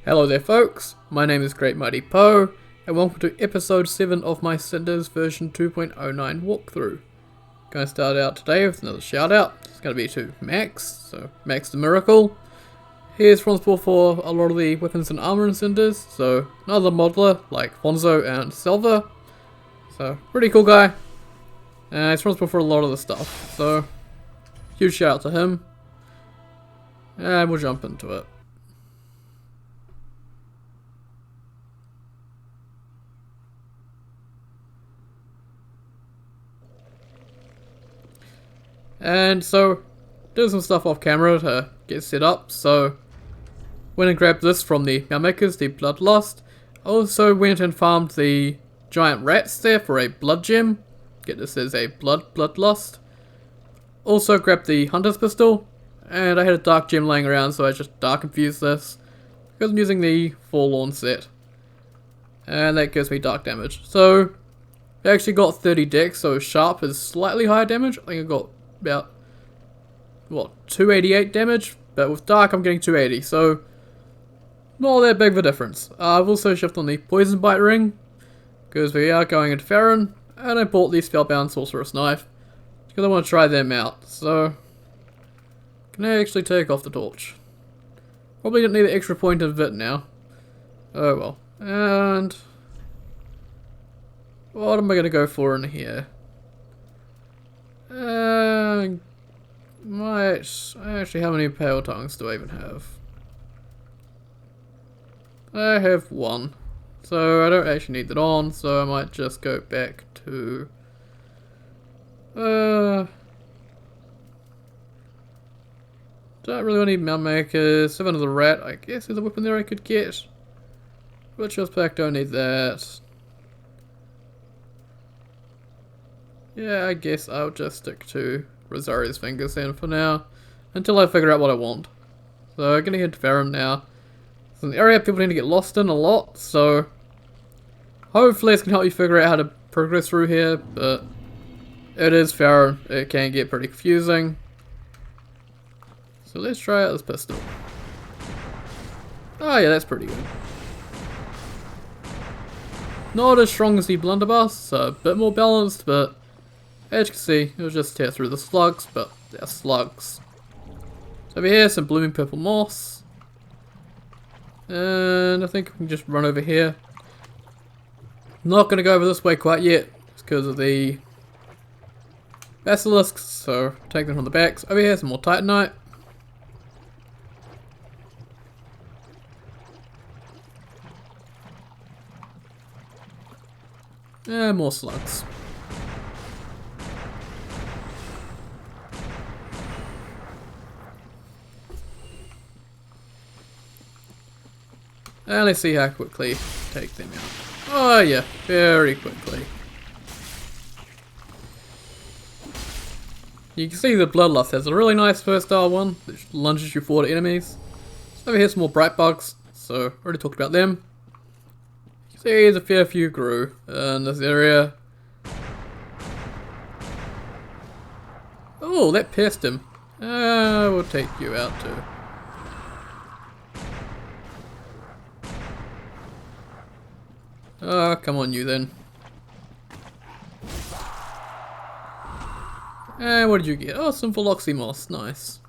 Hello there folks, my name is Great Mighty Poe, and welcome to episode 7 of my Cinders version 2.09 walkthrough. Going to start out today with another shout out. It's going to be to Max, so Max the Miracle. He is responsible for a lot of the weapons and armor in Cinders, so another modeler like Fonzo and Silver. So, pretty cool guy. And he's responsible for a lot of the stuff, so huge shout out to him. And we'll jump into it. And so, doing some stuff off camera to get set up, so went and grabbed this from the Meowmakers, the Bloodlust. Also went and farmed the giant rats there for a blood gem. Get this as a bloodlust. Also grabbed the Hunter's Pistol, and I had a dark gem laying around, so I just dark infused this, because I'm using the Forlorn set. And that gives me dark damage. So, I actually got 30 dex, so sharp is slightly higher damage. I think I got about, 288 damage, but with dark I'm getting 280, so not that big of a difference. I've also shifted on the Poison Bite Ring, because we are going into Farron, and I bought the Spellbound Sorceress Knife, because I want to try them out, so can I actually take off the torch? Probably don't need an extra point of it now. Oh well. And what am I going to go for in here? Actually, how many pale tongues do I even have? I have one, so I don't actually need that on, so I might just go back to don't really want any Meowmakers. 7 of the rat, I guess there's a weapon there I could get. Rituals pack, don't need that. Yeah, I guess I'll just stick to Rosario's Fingers then for now, until I figure out what I want. So I'm gonna head to Farron now. It's an area people need to get lost in a lot, so hopefully this can help you figure out how to progress through here, but it is Farron, it can get pretty confusing. So let's try out this pistol. Oh yeah, that's pretty good. Not as strong as the blunderbuss, so a bit more balanced, but as you can see, it'll just tear through the slugs, but they're slugs. So over here, some blooming purple moss. And I think we can just run over here. Not going to go over this way quite yet, because of the basilisks, so take them from the backs. Over here, some more titanite. And more slugs. And let's see how quickly take them out. Oh yeah, very quickly. You can see the Bloodlust has a really nice first style one, which lunges you forward at enemies. So over here's some more bright bugs, so already talked about them. You can see there's a fair few grew in this area. Oh, that pierced him. We'll take you out too. Come on you then. And what did you get? Oh, some Phloxy Moss, nice.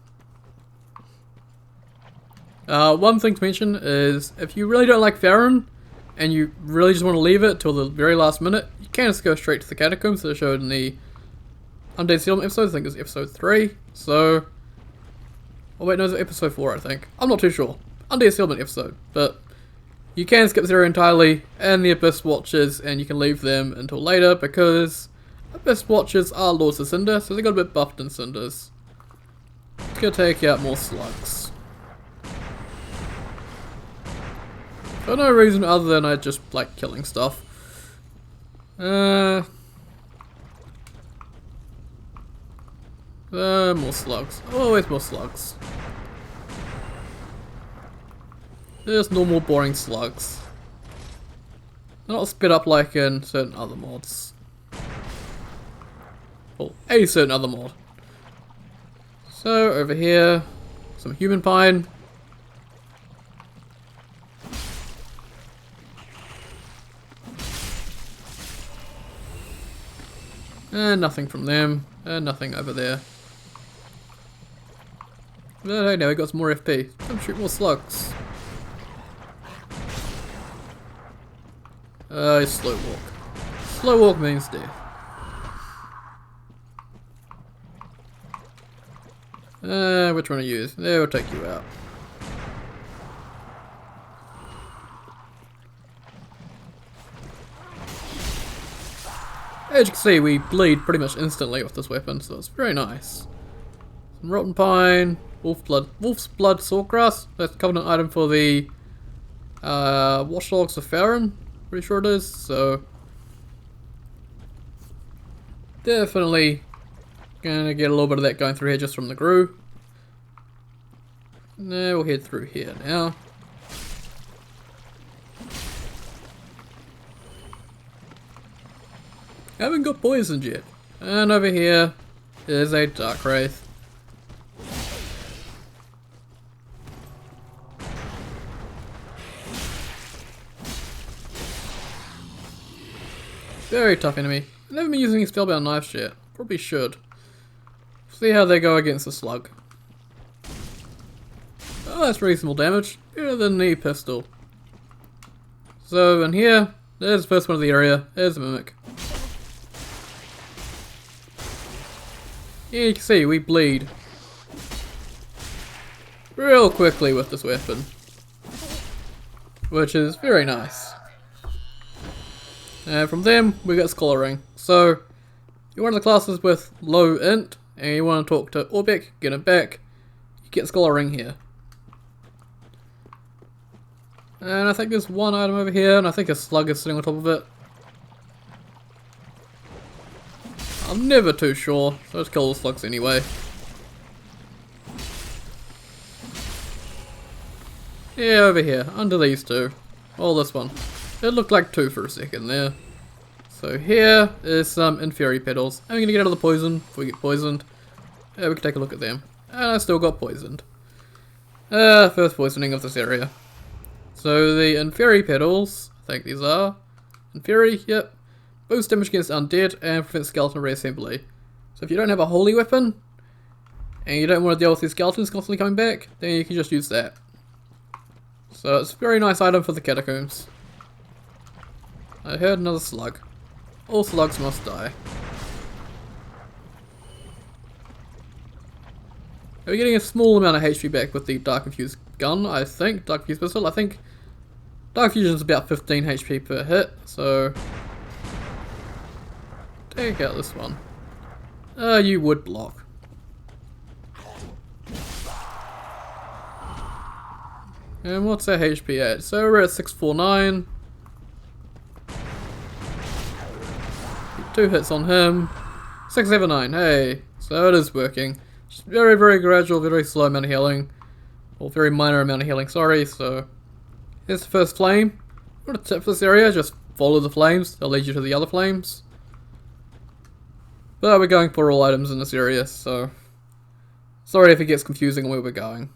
One thing to mention is, if you really don't like Farron, and you really just want to leave it till the very last minute, you can just go straight to the Catacombs that I showed in the Untitled Settlement episode. I think it was episode 3, so oh wait, no, it was episode 4 I think. I'm not too sure. Untitled Settlement episode, but you can skip this area entirely, and the Abyss Watchers, and you can leave them until later, because Abyss Watchers are Lords of Cinder, so they got a bit buffed in Cinders. It's gonna take out more slugs. For no reason other than I just like killing stuff. More slugs. Always more slugs. Just normal boring slugs. They're not spit up like in certain other mods. Well, a certain other mod. So over here, some human pine. And nothing from them. And nothing over there. But hey, now we got some more FP. Come shoot more slugs. Slow walk. Slow walk means death. Which one to use? There, we'll take you out. As you can see, we bleed pretty much instantly with this weapon, so it's very nice. Some rotten pine, wolf's blood sawgrass. That's a covenant item for the watchdogs of Farron. Pretty sure it is. So definitely gonna get a little bit of that going through here just from the grue. Now we'll head through here now. Haven't got poisoned yet. And over here is a Dark Wraith. Very tough enemy. I've never been using spellbound knives yet. Probably should. See how they go against the slug. Oh, that's reasonable damage. Better than the Epistle. So in here, there's the first one of the area. There's a mimic. Yeah, you can see we bleed real quickly with this weapon, which is very nice. And from them we get Scholaring. So you're one of the classes with low int and you want to talk to Orbeck, get him back, you get Scholaring here. And I think there's one item over here, and I think a slug is sitting on top of it. I'm never too sure, so let's kill the slugs anyway. Yeah, over here, under these two. Oh, this one. It looked like two for a second there. So here is some Inferior Pedals. I'm gonna get out of the poison before we get poisoned. Yeah, we can take a look at them. And I still got poisoned. First poisoning of this area. So the Inferior Pedals, I think these are. Inferior, yep. Boost damage against undead and prevent skeleton reassembly. So if you don't have a holy weapon, and you don't want to deal with these skeletons constantly coming back, then you can just use that. So it's a very nice item for the Catacombs. I heard another slug. All slugs must die. We're getting a small amount of HP back with the Dark Infused gun, I think. Dark Infused pistol, I think. Dark Fusion is about 15 HP per hit, so take out this one. You would block. And what's our HP at? So we're at 649. 2 hits on him. 679, hey. So it is working. Just very, very gradual, very slow amount of healing. Or very minor amount of healing, sorry. So here's the first flame. What a tip for this area, just follow the flames. They'll lead you to the other flames. But we're going for all items in this area, so sorry if it gets confusing on where we're going.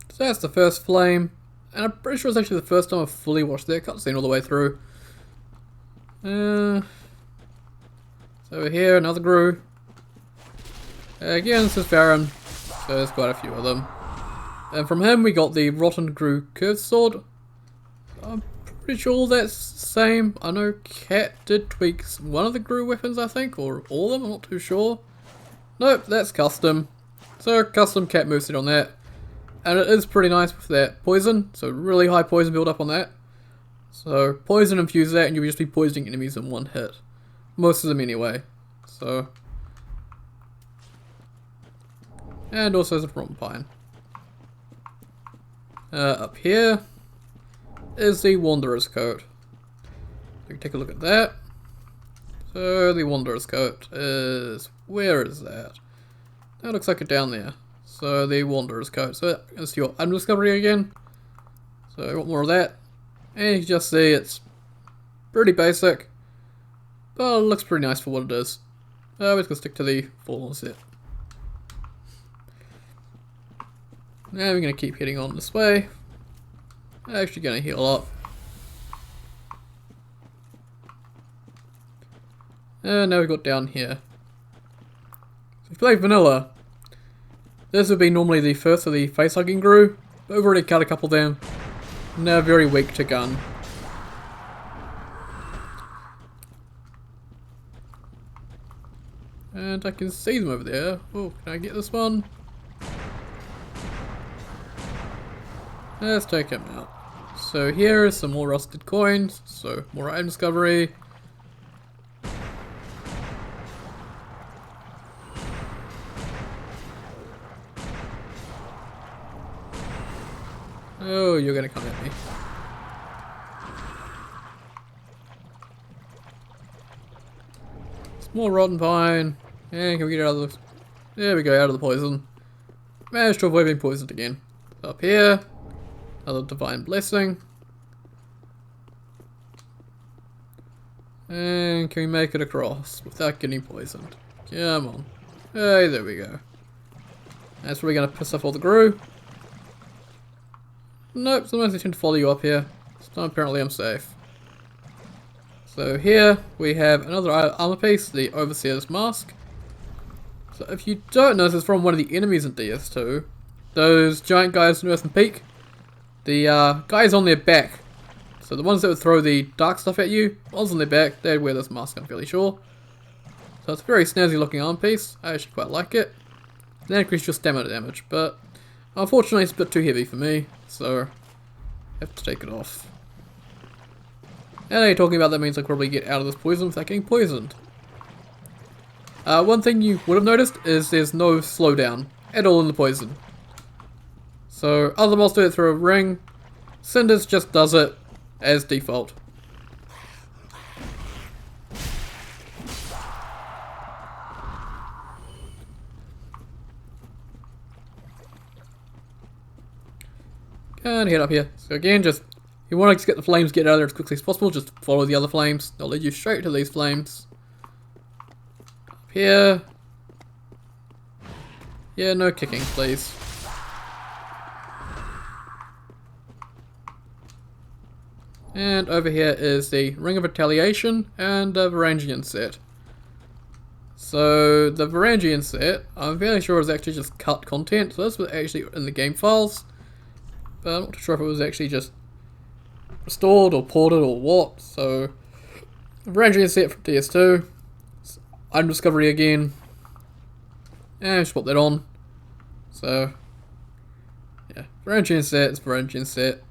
So that's the first flame, and I'm pretty sure it's actually the first time I've fully watched that cutscene all the way through. So over here, another grue. Again, this is Farron, so there's quite a few of them. And from him we got the Rotten Grue Curved Sword. I'm pretty sure that's the same. I know Cat did tweak one of the grue weapons, I think, or all of them, I'm not too sure. Nope, that's custom. So custom Cat moveset on that. And it is pretty nice with that poison, so really high poison build up on that. So poison infuse that and you'll just be poisoning enemies in one hit. Most of them anyway. So, and also the rotten pine. Up here is the Wondrous Coat. We can take a look at that. So the Wondrous Coat is, where is that? That looks like it's down there. So the Wondrous Coat. So that's your undiscovery again. So I want more of that. And you can just see it's pretty basic, but it looks pretty nice for what it is. We're just gonna stick to the full set. Now we're gonna keep heading on this way. Actually gonna heal up. And now we got down here. So if you play vanilla, this would be normally the first of the face hugging crew, but we've already cut a couple of them. And they're very weak to gun. And I can see them over there. Oh, can I get this one? Let's take him out. So here is some more rusted coins, so more item discovery. Oh, you're gonna come at me. Some more rotten pine. And can we get out of the... There we go, out of the poison. Managed to avoid being poisoned again. Up here. Another divine blessing. And can we make it across without getting poisoned? Come on. Hey, there we go. That's where we're going to piss off all the crew. Nope, sometimes they tend to follow you up here. So apparently I'm safe. So here we have another armor piece, the Overseer's Mask. So if you don't know, this is from one of the enemies in DS2. Those giant guys in Earthen Peak. The guys on their back. So the ones that would throw the dark stuff at you, ones on their back, they'd wear this mask, I'm fairly sure. So it's a very snazzy looking arm piece. I actually quite like it. Then increase your stamina damage, but unfortunately it's a bit too heavy for me, so I have to take it off. And now you're talking about that means I could probably get out of this poison without getting poisoned. One thing you would have noticed is there's no slowdown at all in the poison. So other mobs do it through a ring. Cinders just does it as default. And head up here. So again, just you want to get the flames, get out of there as quickly as possible. Just follow the other flames. They'll lead you straight to these flames. Up here. Yeah, no kicking, please. And over here is the Ring of Retaliation and the Varangian set. So the Varangian set, I'm fairly sure is actually just cut content. So this was actually in the game files. But I'm not sure if it was actually just restored or ported or what. So Varangian set from DS2. Item discovery again. And just put that on. So yeah, Varangian set is Varangian set.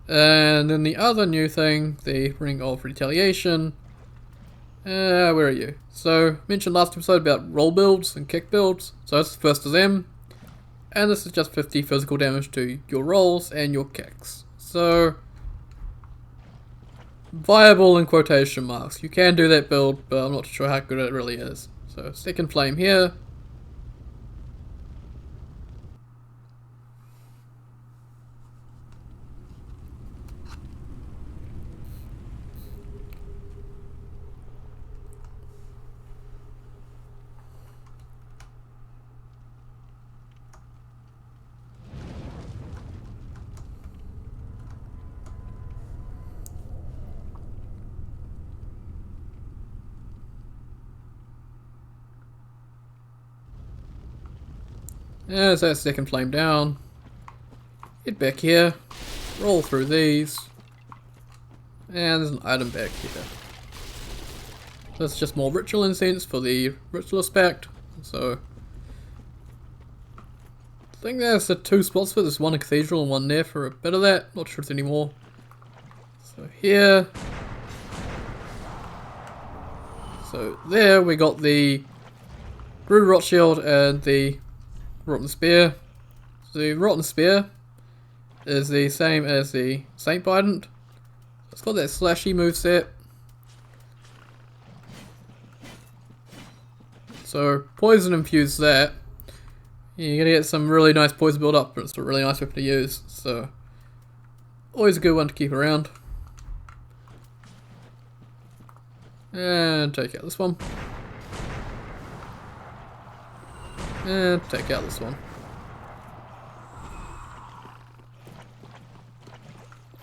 And then the other new thing, the Ring of Retaliation. Where are you? So, mentioned last episode about roll builds and kick builds. So that's the first of them. And this is just 50 physical damage to your rolls and your kicks. So, viable in quotation marks. You can do that build, but I'm not sure how good it really is. So, second flame here. There's that second flame down. Get back here. Roll through these. And there's an item back here. That's just more ritual incense for the ritual aspect. So I think there's the two spots for this, one in Cathedral and one there for a bit of that. Not sure if there's any more. So here. So there we got the Grew Rot Shield and the Rotten Spear. The Rotten Spear is the same as the Saint Bident. It's got that slashy moveset. So poison infuse that. You're gonna get some really nice poison build up, but it's a really nice weapon to use. So always a good one to keep around. And take out this one. And take out this one.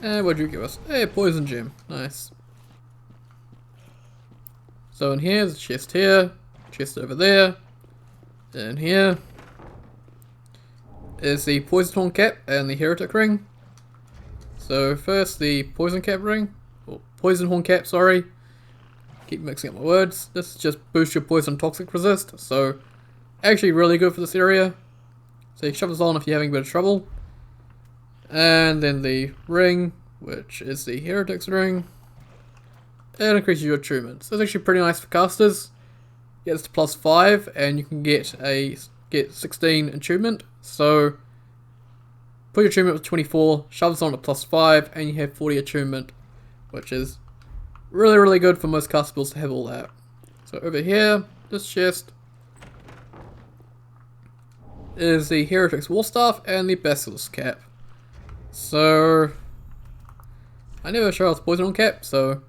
And what'd you give us? Hey, poison gem. Nice. So in here, there's a chest here, chest over there, and here is the Poison Horn Cap and the Heretic Ring. So first the Poison Cap Ring, or Poison Horn Cap, sorry. Keep mixing up my words. This just boosts your poison toxic resist, so actually really good for this area. So you shove this on if you're having a bit of trouble. And then the ring, which is the Heretic's Ring. It increases your attunement. So it's actually pretty nice for casters. Gets to +5 and you can get 16 attunement. So put your attunement with 24, shove this on to +5 and you have 40 attunement, which is really good for most caster builds to have all that. So over here, this chest is the Heretic's Warstaff and the Basilisk Cap. So I never show off the Poison Horn Cap, so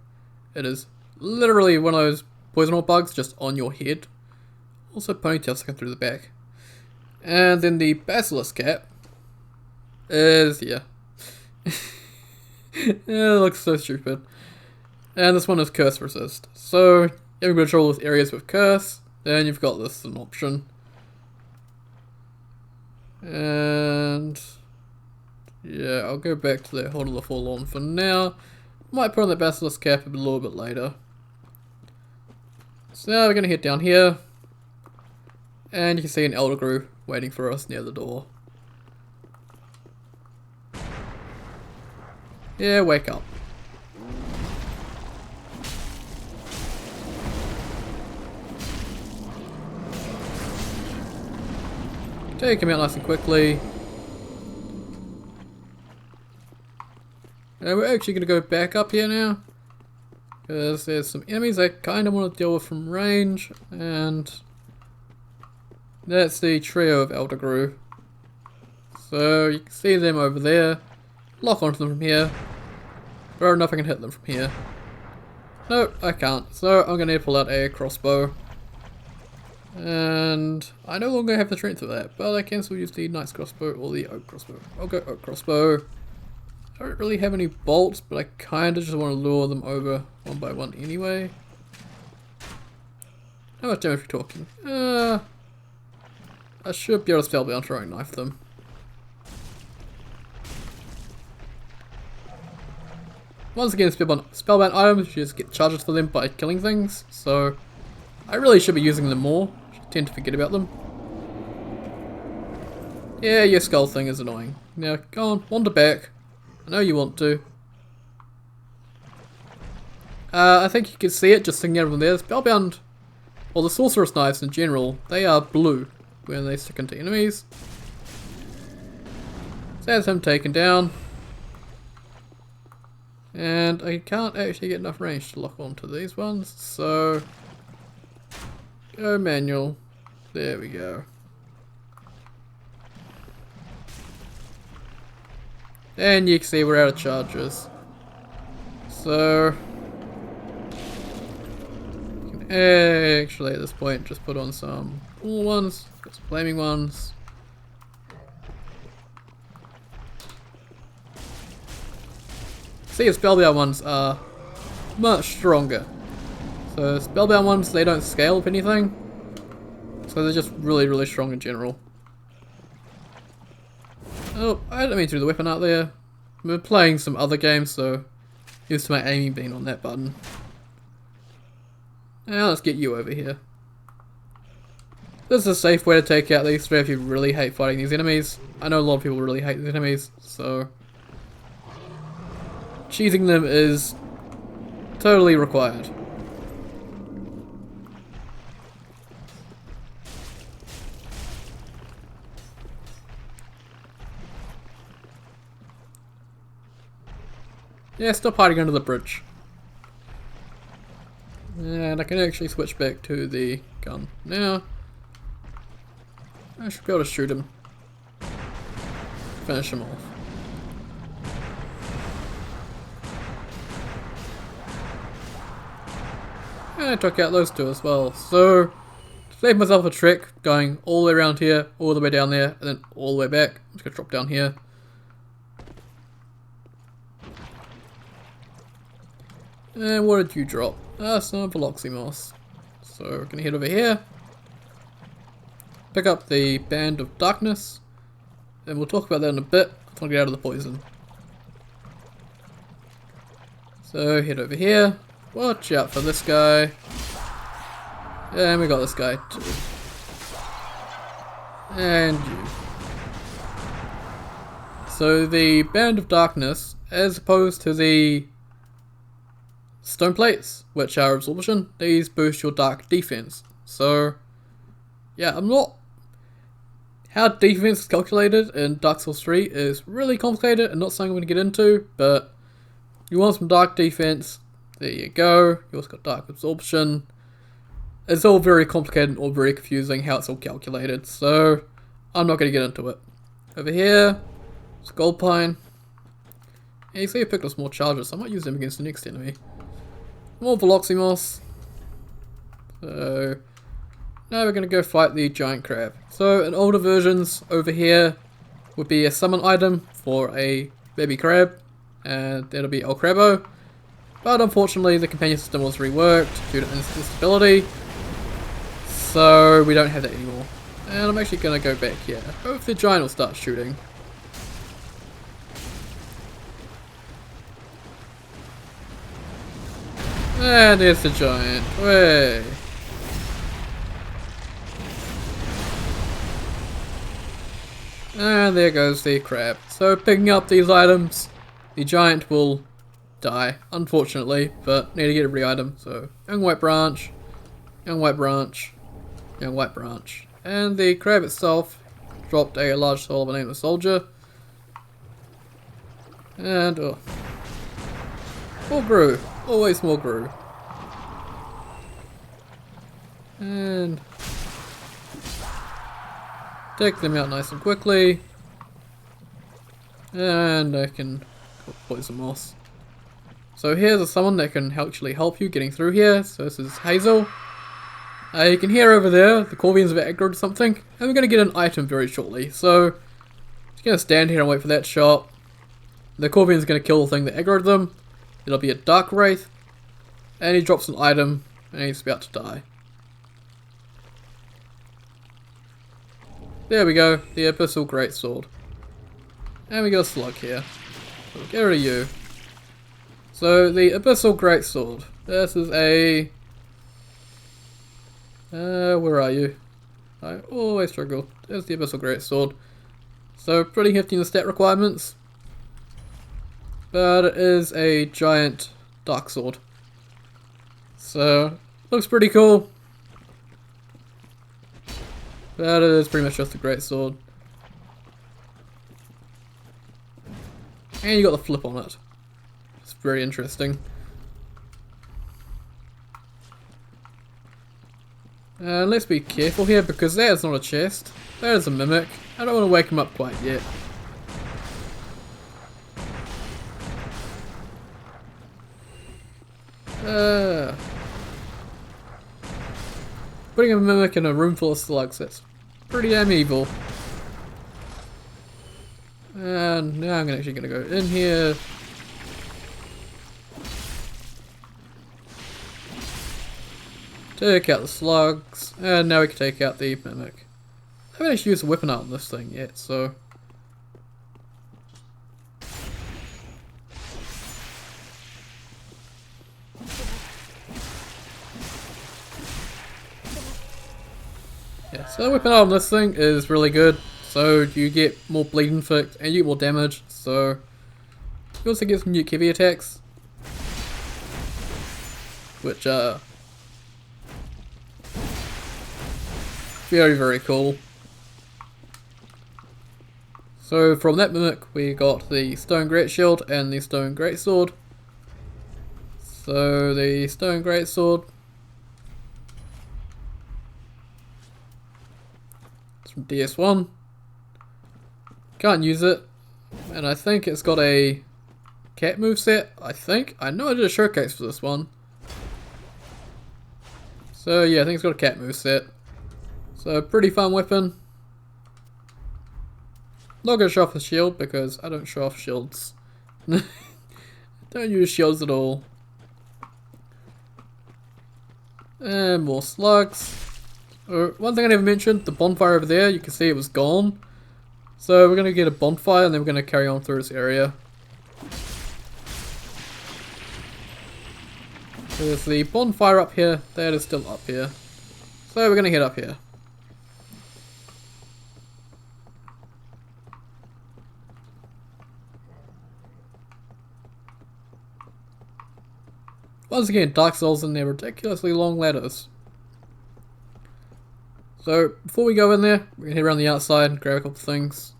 it is literally one of those poison horn bugs just on your head. Also ponytail sticking through the back. And then the Basilisk Cap is, yeah. It looks so stupid. And this one is Curse Resist. So you have control with areas with Curse, then you've got this as an option. And yeah, I'll go back to that Hold of the Forlorn for now. Might put on the Basilisk Cap a little bit later. So now we're going to head down here. And you can see an Elder Grew waiting for us near the door. Yeah, wake up. Take him out nice and quickly. And we're actually going to go back up here now. Because there's some enemies I kind of want to deal with from range. And that's the trio of Elder Grew. So you can see them over there. Lock onto them from here. But I don't know if I can hit them from here. Nope, I can't. So I'm going to pull out a crossbow. And I no longer have the strength for that, but I can still use the Knight's Crossbow or the Oak Crossbow. I'll go Oak Crossbow. I don't really have any bolts, but I kind of just want to lure them over one by one anyway. How much damage are we talking? I should be able to spellbound throwing knife them. Once again, spellbound items, you just get charges for them by killing things, so I really should be using them more. I tend to forget about them. Yeah, your skull thing is annoying. Now, go on, wander back. I know you want to. I think you can see it just sticking out of them there. Spellbound, or the Sorceress Knives in general, they are blue when they stick into enemies. So that's him taken down. And I can't actually get enough range to lock onto these ones, so go manual. There we go. And you can see we're out of charges. So you can actually at this point just put on some cool ones, got some flaming ones. See, the spellbound ones are much stronger. So spellbound ones, they don't scale with anything. So they're just really strong in general. Oh, I didn't mean to do the weapon out there. We're playing some other games, so used to my aiming being on that button. Now let's get you over here. This is a safe way to take out these three if you really hate fighting these enemies. I know a lot of people really hate these enemies, so cheesing them is totally required. Yeah, stop hiding under the bridge. And I can actually switch back to the gun now. I should be able to shoot him. Finish him off. And I took out those two as well. So, saved myself a trick going all the way around here, all the way down there, and then all the way back. I'm just going to drop down here. And what did you drop? Some Veloxy Moss. So we're going to head over here. Pick up the Band of Darkness. And we'll talk about that in a bit. I want to get out of the poison. So head over here. Watch out for this guy. And we got this guy too. And you. So the Band of Darkness, as opposed to the Stone Plates, which are absorption, these boost your dark defense. So, yeah, I'm not... How defense is calculated in Dark Souls 3 is really complicated and not something I'm going to get into, but you want some dark defense, there you go. You also got dark absorption. It's all very complicated and all very confusing how it's all calculated, so I'm not going to get into it. Over here, it's Gold Pine. And you see I picked up some more charges, so I might use them against the next enemy. More Veloxy Moss. So now we're going to go fight the giant crab. So in older versions over here would be a summon item for a baby crab, and that'll be El Crabo. But unfortunately the companion system was reworked due to instability, so we don't have that anymore. And I'm actually going to go back here. Hopefully the giant will start shooting. And there's the giant. Way. And there goes the crab. So picking up these items, the giant will die, unfortunately, but need to get every item. So young white branch, young white branch, young white branch. And the crab itself dropped a large soul of a nameless soldier. And oh. More grew. Always more grew. And take them out nice and quickly. And I can poison moss. So here's someone that can actually help you getting through here. So this is Hazel. You can hear over there the Corvians have aggroed something. And we're going to get an item very shortly. So just going to stand here and wait for that shot. The Corvian's going to kill the thing that aggroed them. It'll be a Dark Wraith. And he drops an item. And he's about to die. There we go. The Abyssal Greatsword. And we got a slug here. So get rid of you. So the Abyssal Greatsword. This is a... where are you? I always struggle. There's the Abyssal Greatsword. So pretty hefty in the stat requirements. But it is a giant dark sword. So, looks pretty cool. But it is pretty much just a great sword. And you got the flip on it. It's very interesting. Let's be careful here because that is not a chest. That is a mimic. I don't want to wake him up quite yet. Putting a mimic in a room full of slugs, that's pretty damn evil. And now I'm actually going to go in here. Take out the slugs, and now we can take out the mimic. I haven't actually used a weapon art on this thing yet, so... Yeah, so the weapon art on this thing is really good. So you get more bleed inflict and you get more damage, so You also get some new heavy attacks, which are very, very cool. So from that mimic we got the Stone Greatshield and the Stone Greatsword. So the Stone Greatsword, it's from DS1. Can't use it, and I think it's got a cat moveset. I know I did a showcase for this one. So yeah, I think it's got a cat moveset. So pretty fun weapon. Not gonna show off the shield because I don't show off shields. Don't use shields at all. And more slugs. One thing I never mentioned, the bonfire over there, you can see it was gone. So we're gonna get a bonfire and then we're gonna carry on through this area. So there's the bonfire up here, that is still up here. So we're gonna head up here. Once again, Dark Souls and their ridiculously long ladders. So, before we go in there, we're going to head around the outside and grab a couple things.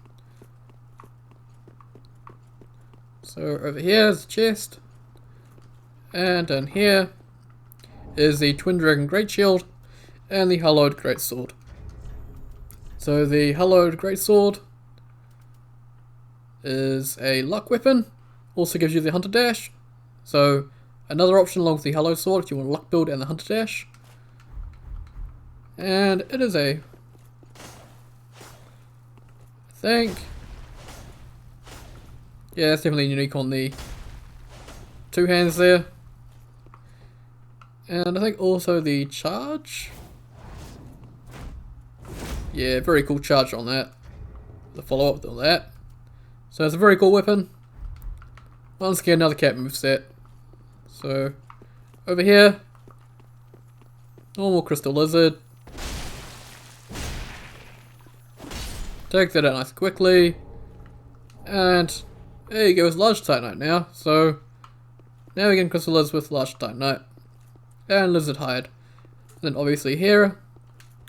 So, over here is the chest. And down here is the Twin Dragon Greatshield and the Hallowed Greatsword. So, the Hallowed Greatsword is a luck weapon. Also gives you the Hunter Dash. So, another option along with the Hallowed Sword if you want a luck build and the Hunter Dash. And it is I think, yeah, it's definitely unique on the two hands there. And I think also the charge. Yeah, very cool charge on that. The follow up on that. So it's a very cool weapon. Once again, another cat moveset. So, over here, normal Crystal Lizard. Take that out nice and quickly. And there you go, it's Large Titanite now. So, now we get Crystal Lizard with Large Titanite. And Lizard Hide. And then obviously here,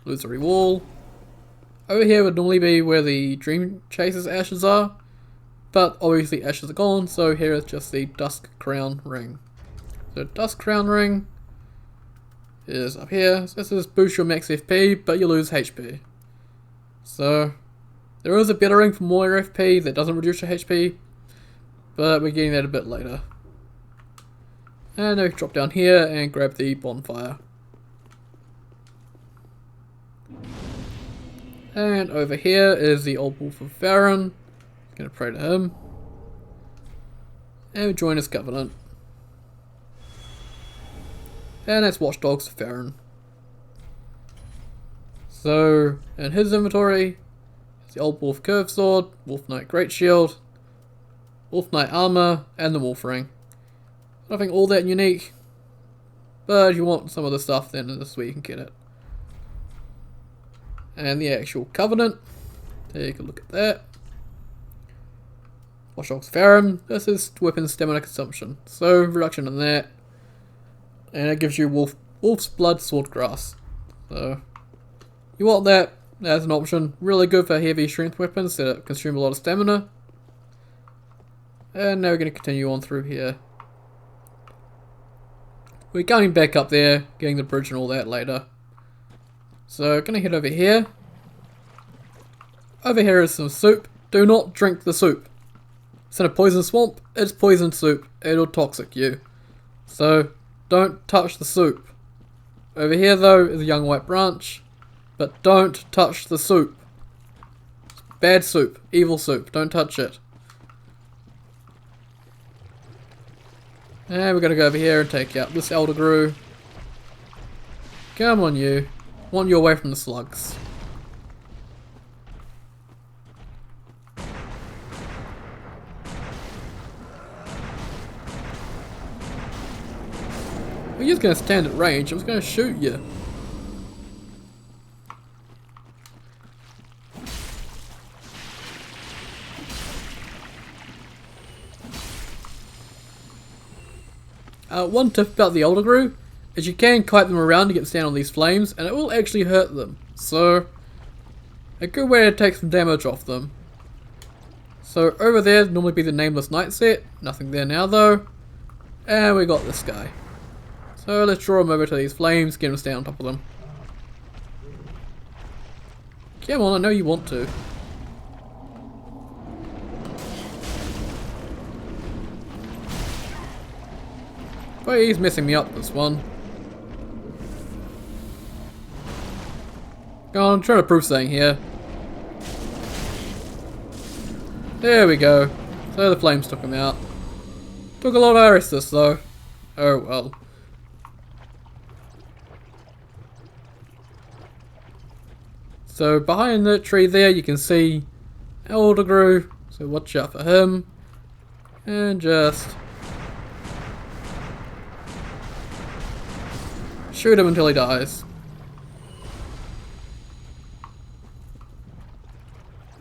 Illusory Wall. Over here would normally be where the Dream Chaser's ashes are. But obviously ashes are gone, so here is just the Dusk Crown Ring. The Dusk Crown Ring is up here. So this is boost your max FP, but you lose HP. So there is a better ring for more FP that doesn't reduce your HP, but we're getting that a bit later. And now we can drop down here and grab the bonfire. And over here is the old wolf of Farron. Gonna pray to him. And we join his covenant. And that's Watchdogs of Farron. So, in his inventory, it's the Old Wolf Curved Sword, Wolf Knight Great Shield, Wolf Knight Armor, and the Wolf Ring. Nothing all that unique, but if you want some of the stuff, then this is where you can get it. And the actual covenant, take a look at that. Watchdogs of Farron, this is weapon stamina consumption, so reduction in that. And it gives you Wolf's Blood Swordgrass. So, you want that as an option. Really good for heavy strength weapons that consume a lot of stamina. And now we're going to continue on through here. We're going back up there, getting the bridge and all that later. So, going to head over here. Over here is some soup. Do not drink the soup. It's in a poison swamp. It's poison soup. It'll toxic you. So, don't touch the soup. Over here though is a young white branch, but don't touch the soup. It's bad soup, evil soup, don't touch it. And we're gonna go over here and take out this Elder Grew. Come on you, want you away from the slugs. You're just going to stand at range, I was going to shoot you. One tip about the Eldergrew is you can kite them around to get down on these flames, and it will actually hurt them. So, a good way to take some damage off them. So over there would normally be the Nameless Knight set. Nothing there now though. And we got this guy. So let's draw him over to these flames, get him to stay on top of them. Come on, I know you want to. But he's messing me up, this one. Go on, I'm trying to prove something here. There we go. So the flames took him out. Took a lot of Aristus though. Oh well. So behind the tree there you can see Eldergrew, so watch out for him. And just shoot him until he dies.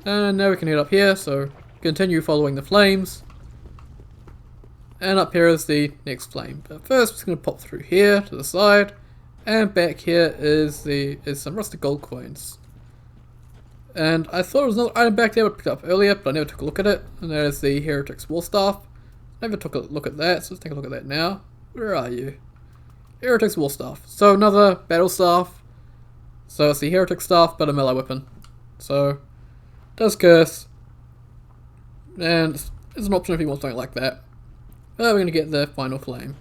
And now we can head up here, so continue following the flames. And up here is the next flame. But first, we're just going to pop through here to the side. And back here is some rusted gold coins. And I thought there was another item back there I picked up earlier, but I never took a look at it. And that is the Heretic's Warstaff. Never took a look at that, so let's take a look at that now. Where are you? Heretic's Warstaff. So another battle staff. So it's the Heretic staff, but a melee weapon. So does curse. And it's an option if you want something like that. But we're going to get the final flame.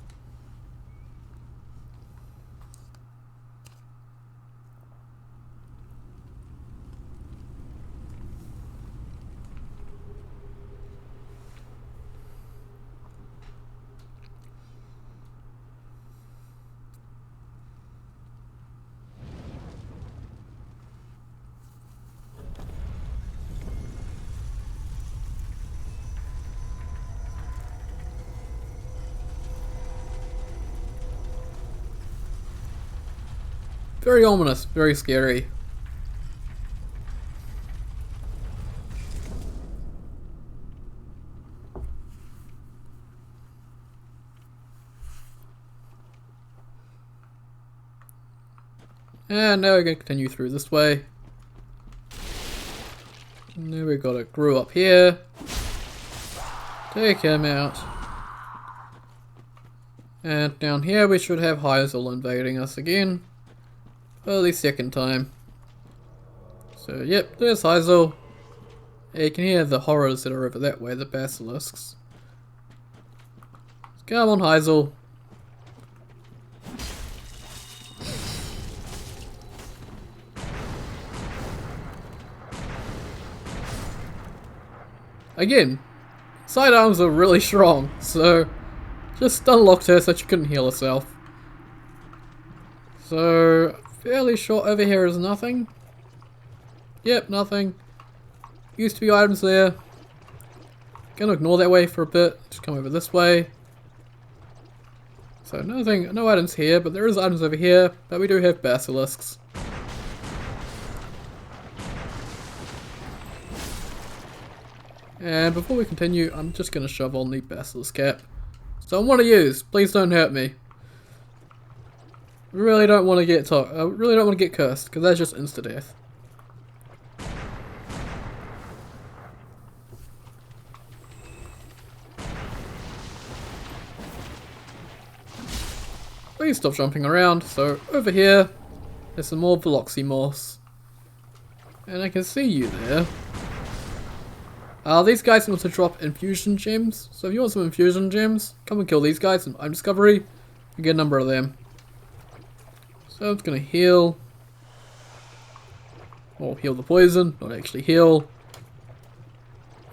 Very ominous, very scary. And now we're going to continue through this way. And then we've got a Grew up here. Take him out. And down here we should have Heisel invading us again. For the second time. So yep, there's Heisel. You can hear the horrors that are over that way, the basilisks. Come on, Heisel. Again, sidearms are really strong, so just unlocked her so she couldn't heal herself. So fairly short over here is nothing. Yep, nothing. Used to be items there. Gonna ignore that way for a bit. Just come over this way. So nothing, no items here, but there is items over here. But we do have basilisks. And before we continue, I'm just gonna shove on the Basilisk Cap. So I want to use. Please don't hurt me. I really don't want to get cursed, because that's just insta-death. Please stop jumping around. So over here, there's some more Veloxy Moss. And I can see you there. These guys want to drop infusion gems. So if you want some infusion gems, come and kill these guys in Item Discovery. You get a number of them. So I'm just going to heal. Or heal the poison, not actually heal.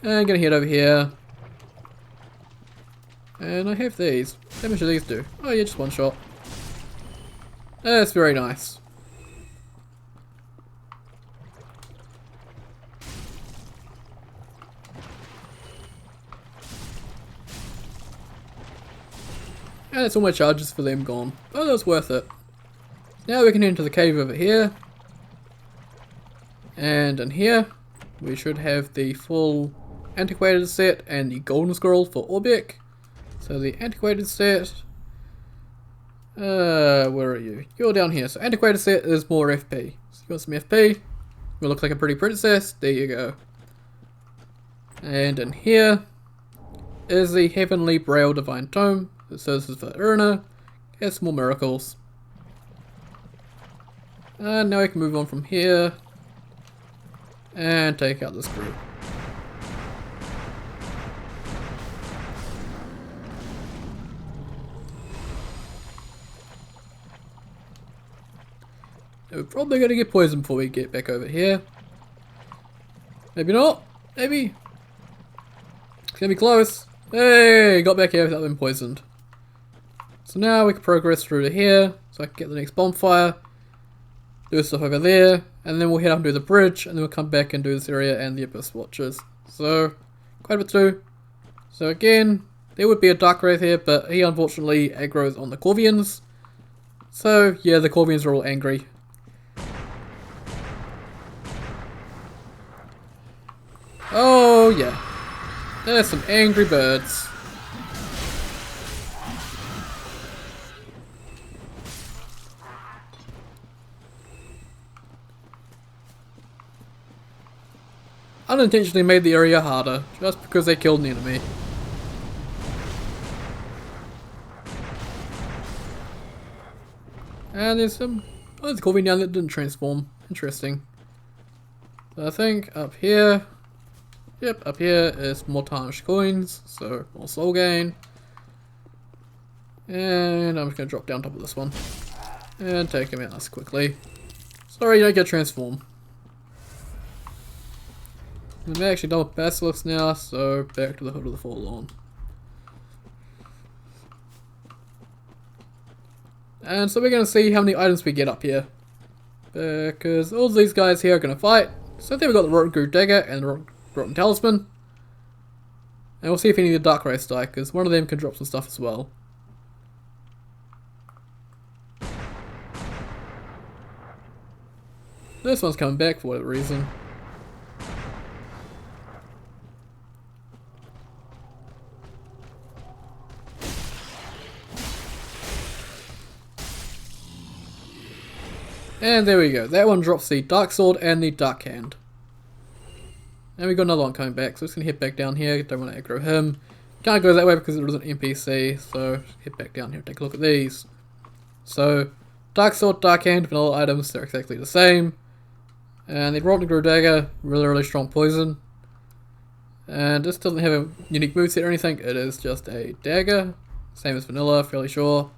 And I'm going to head over here. And I have these. How much do these do? Oh yeah, just one shot. That's very nice. And that's all my charges for them gone. Oh, that was worth it. Now we can enter the cave over here. And in here, we should have the full antiquated set and the golden scroll for Orbeck. So the antiquated set Where are you? You're down here. So antiquated set is more FP. So you want some FP? You look like a pretty princess. There you go. And in here is the Heavenly Braille Divine Tome. So this is for Urna. Has some more miracles. And now we can move on from here and take out this group. We're probably going to get poisoned before we get back over here. Maybe not. Maybe. It's going to be close. Hey, got back here without being poisoned. So now we can progress through to here. So I can get the next bonfire. Do stuff over there. And then we'll head up and do the bridge. And then we'll come back and do this area and the Abyss Watchers. So, quite a bit to do. So again, there would be a Dark Wraith here. But he unfortunately aggroes on the Corvians. So yeah, the Corvians are all angry. Oh yeah, there's some angry birds. Unintentionally made the area harder, just because they killed an enemy. And there's some... oh, there's a Corvian down that didn't transform. Interesting. So I think up here... yep, up here is more tarnished coins, so more soul gain. And I'm just going to drop down top of this one. And take him out nice quickly. Sorry, you don't get transform. I'm actually done with Basilisk now, so back to the Hood of the Forlorn. And so we're going to see how many items we get up here. Because all these guys here are going to fight. So then we've got the Rotten Dagger and the Rotten Talisman. And we'll see if any of the Dark Wraiths die, because one of them can drop some stuff as well. This one's coming back for whatever reason. And there we go. That one drops the Dark Sword and the Dark Hand. And we got another one coming back, so we're just going to head back down here. Don't want to aggro him. Can't go that way because there is an NPC, so head back down here and take a look at these. So, Dark Sword, Dark Hand, vanilla items, they're exactly the same. And the Rotten Dagger, really strong poison. And this doesn't have a unique moveset or anything, it is just a dagger. Same as vanilla, fairly sure.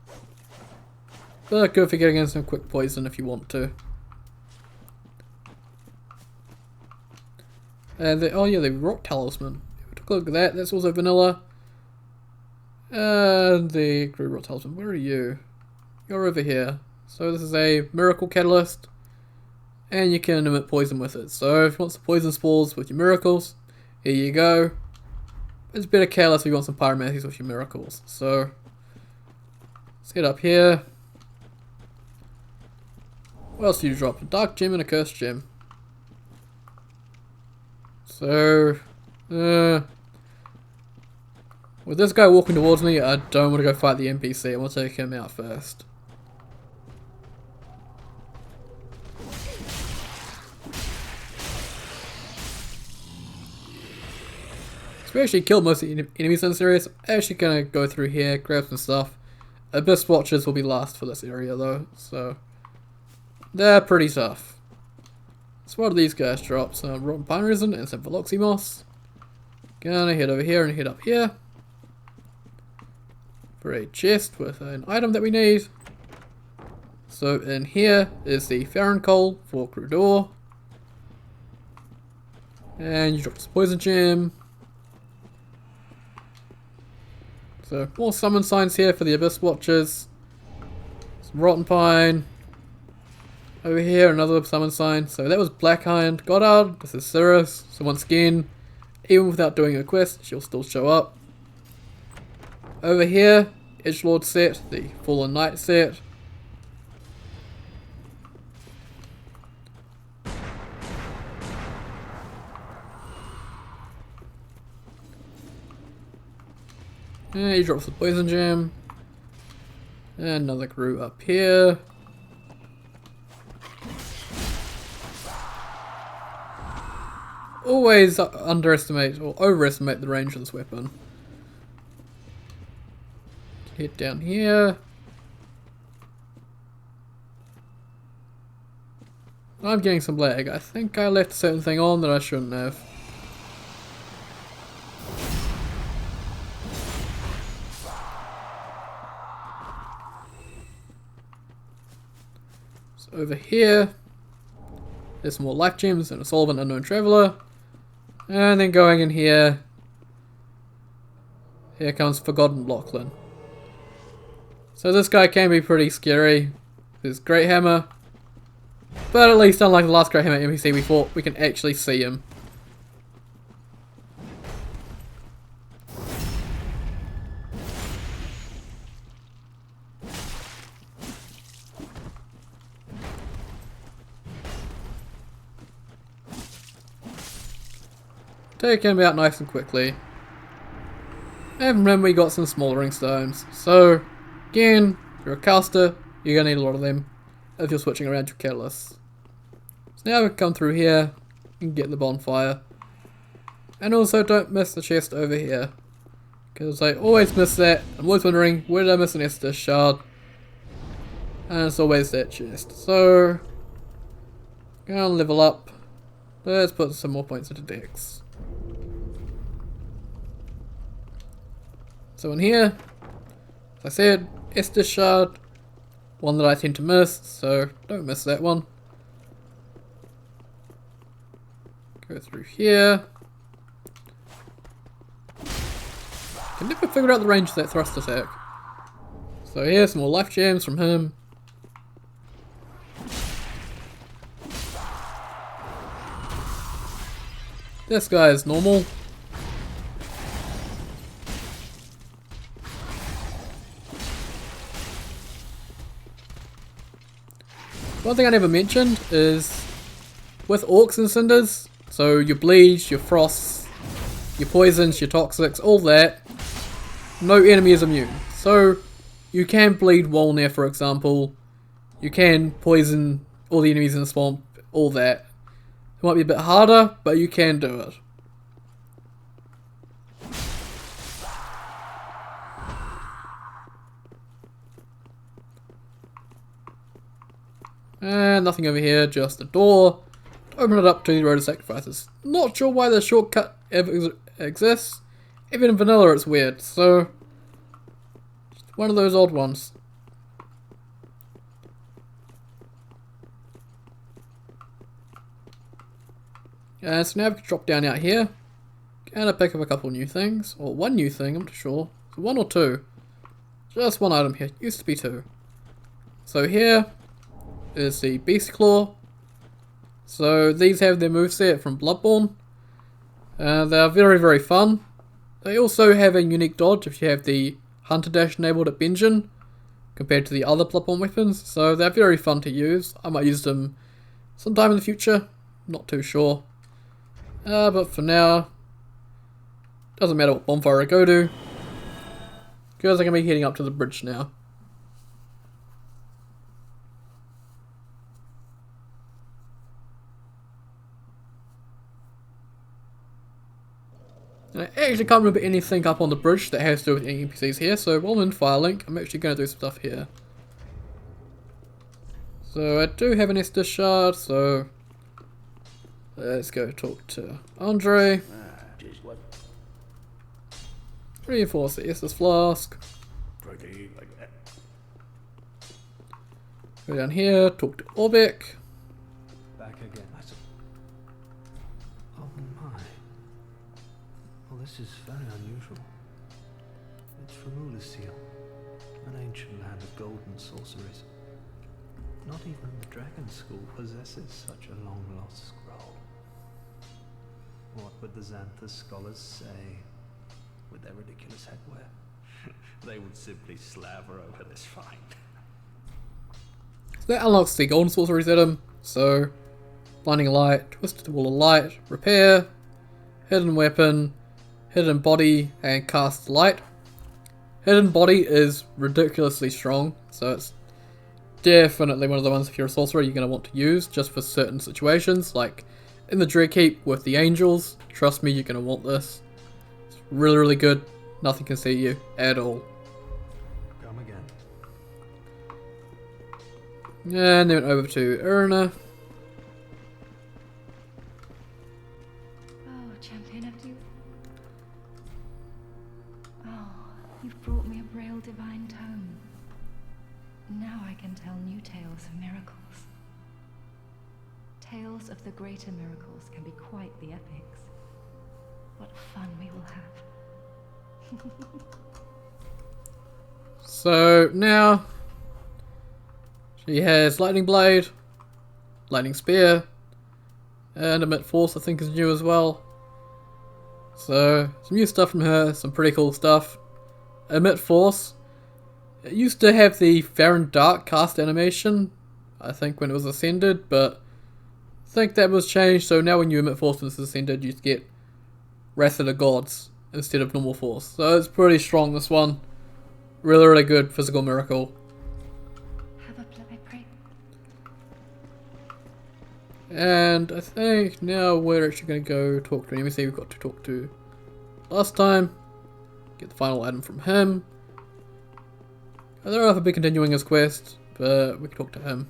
But good for getting in some quick poison if you want to. And oh yeah, the Rock Talisman. If we took a look at that, that's also vanilla. And the Rock Talisman, where are you? You're over here. So this is a miracle catalyst. And you can emit poison with it. So if you want some poison spores with your miracles, here you go. It's a better catalyst if you want some pyromancies with your miracles. So let's get up here. What else do you drop? A dark gem and a cursed gem. So, with this guy walking towards me, I don't want to go fight the NPC. I want to take him out first. So we actually killed most of the enemies in this area. So I'm actually going to go through here, grab some stuff. Abyss Watchers will be last for this area though, so they're pretty tough. So what do these guys drop? Some Rotten Pine Resin and some Veloxy Moss. Gonna head over here and head up here for a chest with an item that we need. So in here is the Farron Coal for Crew Door. And you drop this Poison Gem. So more summon signs here for the Abyss Watchers. Some Rotten Pine. Over here, another summon sign. So that was Black Hind Goddard. This is Cinders. So once again, even without doing a quest, she'll still show up. Over here, Edgelord set, the Fallen Knight set. And he drops the Poison Gem. And another crew up here. Always underestimate or overestimate the range of this weapon. Head down here. I'm getting some lag. I think I left a certain thing on that I shouldn't have. So over here, there's some more life gems and a soul of an unknown traveler. And then going in here, here comes Forgotten Lachlan. So this guy can be pretty scary. His Great Hammer. But at least unlike the last Great Hammer NPC we fought, we can actually see him. Take him out nice and quickly. And remember we got some smoldering stones. So, again, if you're a caster, you're going to need a lot of them if you're switching around your catalysts. So now we can come through here and get the bonfire. And also don't miss the chest over here. Because I always miss that. I'm always wondering, where did I miss an Estus shard? And it's always that chest. So, go and level up. Let's put some more points into Dex. So in here, as I said, Estus shard, one that I tend to miss, so don't miss that one. Go through here. Can never figure out the range of that thrust attack. So here's some more life gems from him. This guy is normal. One thing I never mentioned is with orcs and cinders, so your bleeds, your frosts, your poisons, your toxics, all that, no enemy is immune. So you can bleed Wolnir, for example, you can poison all the enemies in the swamp, all that. It might be a bit harder, but you can do it. And nothing over here, just a door. Open it up to the Road of Sacrifices. Not sure why the shortcut ever exists. Even in vanilla it's weird, so just one of those odd ones. And so now we can drop down out here. And I pick up a couple new things. Or one new thing, I'm not sure. So one or two. Just one item here. Used to be two. So here is the Beast Claw. So these have their moveset from Bloodborne. They are very, very fun. They also have a unique dodge if you have the Hunter Dash enabled at Benjen compared to the other Bloodborne weapons. So they're very fun to use. I might use them sometime in the future. Not too sure. But for now, doesn't matter what bonfire I go to, because I'm going to be heading up to the bridge now. And I actually can't remember anything up on the bridge that has to do with any NPCs here, so while I'm in Firelink, I'm actually going to do some stuff here. So I do have an Estus shard, so let's go talk to Andre. Reinforce the Estus flask. Go down here, talk to Orbeck. Back again. Oh my. Well, this is very unusual. It's from Seal, an ancient land of golden sorceries. Not even the Dragon School possesses such a long-lost scroll. What would the Xanthus scholars say with their ridiculous headwear? They would simply slaver over this find. So that unlocks the golden sorceries item. So, blinding light, twisted wall of light, repair, hidden weapon, hidden body, and cast light. Hidden Body is ridiculously strong, so it's definitely one of the ones if you're a sorcerer you're going to want to use just for certain situations, like in the Dread Keep with the angels. Trust me, you're going to want this. It's really, really good. Nothing can see you at all. Come again. And then over to Irina. Oh, champion of youth. Oh, you've brought me a Braille divine tome. Now I can tell new tales of miracles. Tales of the greater miracles can be quite the epics. What fun we will have. So now she has Lightning Blade, Lightning Spear, and Emit Force I think is new as well. So some new stuff from her, some pretty cool stuff. Emit Force, it used to have the Farron Dark cast animation, I think when it was ascended, but I think that was changed, so now when you emit force when this is ascended, you get Wrath of the Gods instead of normal force. So it's pretty strong, this one. Really, really good physical miracle. Have a play, pray. And I think now we're actually going to go talk to an NPC we've got to talk to last time. Get the final item from him. I don't know if I'll be continuing his quest, but we can talk to him.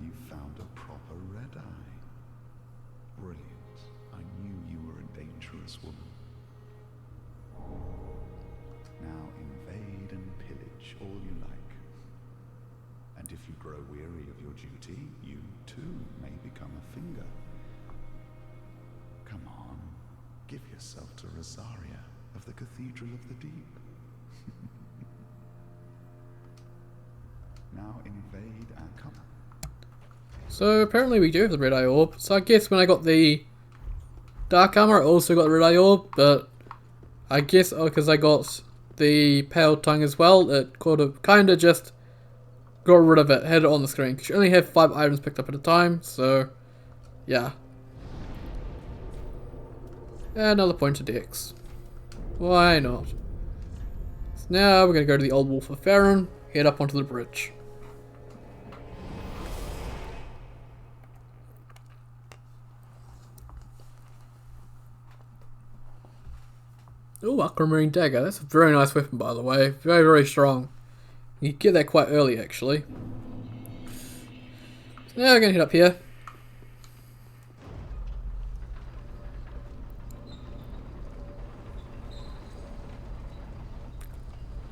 You found a proper red eye. Brilliant. I knew you were a dangerous woman. Now invade and pillage all you like. And if you grow weary of your duty, you too may become a finger. Come on, give yourself to Rosaria of the Cathedral of the Deep. Now invade and come. So apparently we do have the Red Eye Orb. So I guess when I got the Dark Armor I also got the Red Eye Orb, but I guess because I got the Pale Tongue as well, it kinda just got rid of it, had it on the screen. Because you only have 5 items picked up at a time, so yeah. Another point to Dex. Why not? So now we're going to go to the Old Wolf of Farron, head up onto the bridge. Oh, Aquamarine Dagger. That's a very nice weapon, by the way. Very, very strong. You can get that quite early, actually. So now we're going to head up here.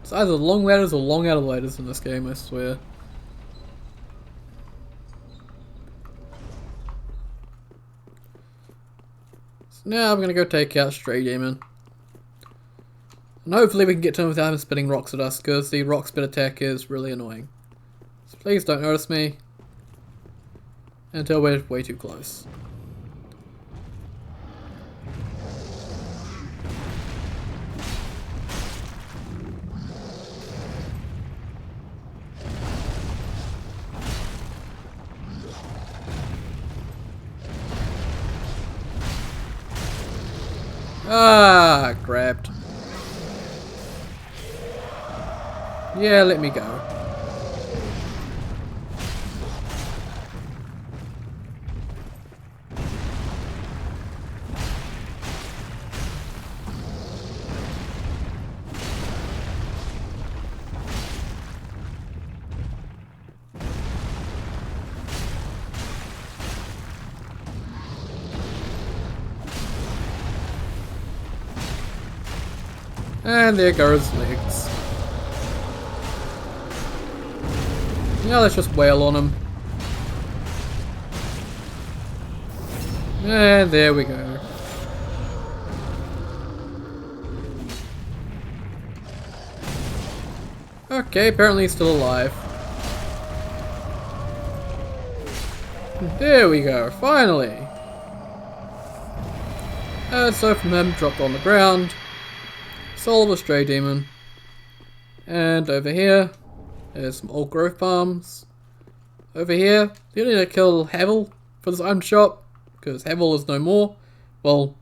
It's either long ladders or long out of ladders in this game, I swear. So now I'm going to go take out Stray Demon. And hopefully we can get to him without him spitting rocks at us, because the rock spit attack is really annoying. So please don't notice me until we're way too close. Ah, grabbed. Yeah, let me go. And there goes legs. Now let's just wail on him. And there we go. Okay, apparently he's still alive. There we go, finally. So from him, dropped on the ground. Soul of a Stray Demon. And over here, there's some old growth palms. Over here, you need to kill Havel for this item shop, because Havel is no more. Well,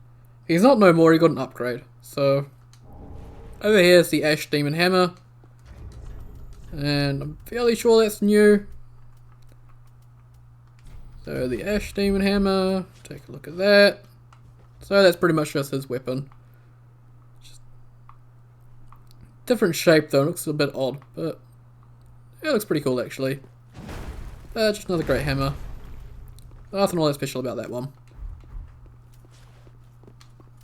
he's not no more, he got an upgrade. So, over here is the Ash Demon Hammer. And I'm fairly sure that's new. So the Ash Demon Hammer, take a look at that. So that's pretty much just his weapon. Just different shape though, it looks a bit odd, but it looks pretty cool actually. Just another great hammer. Nothing all that special about that one.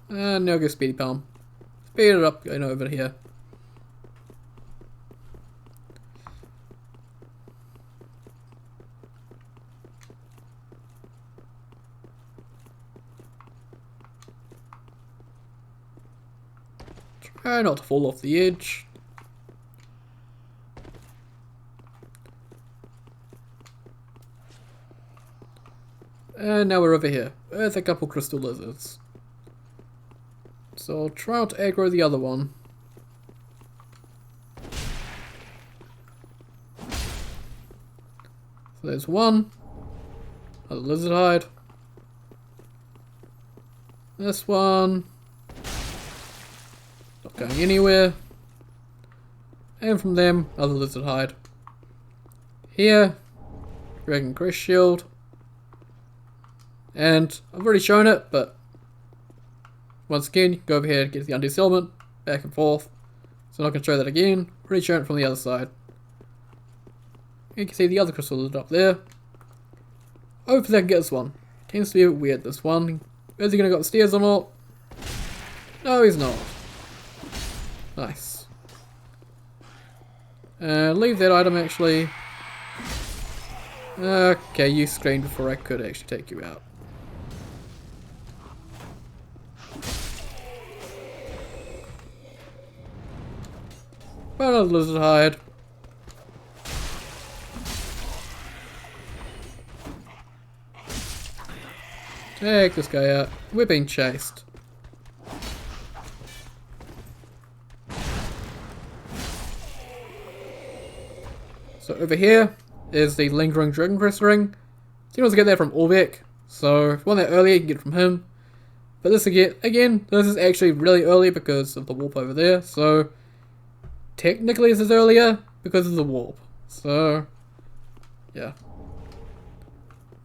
And now go Speedy Palm. Speed it up, going over here. Try not to fall off the edge. And now we're over here with a couple crystal lizards. So I'll try not to aggro the other one. So there's one. Another lizard hide. This one. Not going anywhere. And from them, other lizard hide. Here, Dragon Crest Shield. And I've already shown it, but once again, you can go over here and get the Undead Element, back and forth. So I'm not going to show that again. Already shown it from the other side. You can see the other crystal lizard up there. Hopefully I can get this one. Tends to be a bit weird, this one. Is he going to go upstairs or not? No, he's not. Nice. Leave that item actually. Okay, you screamed before I could actually take you out. Another lizard hide. Take this guy out. We're being chased. So over here is the Lingering Dragon Crest Ring. So you can also get that from Orbeck. So if you want that earlier, you can get it from him. But this again, this is actually really early because of the warp over there. So technically this is earlier because of the warp. So yeah.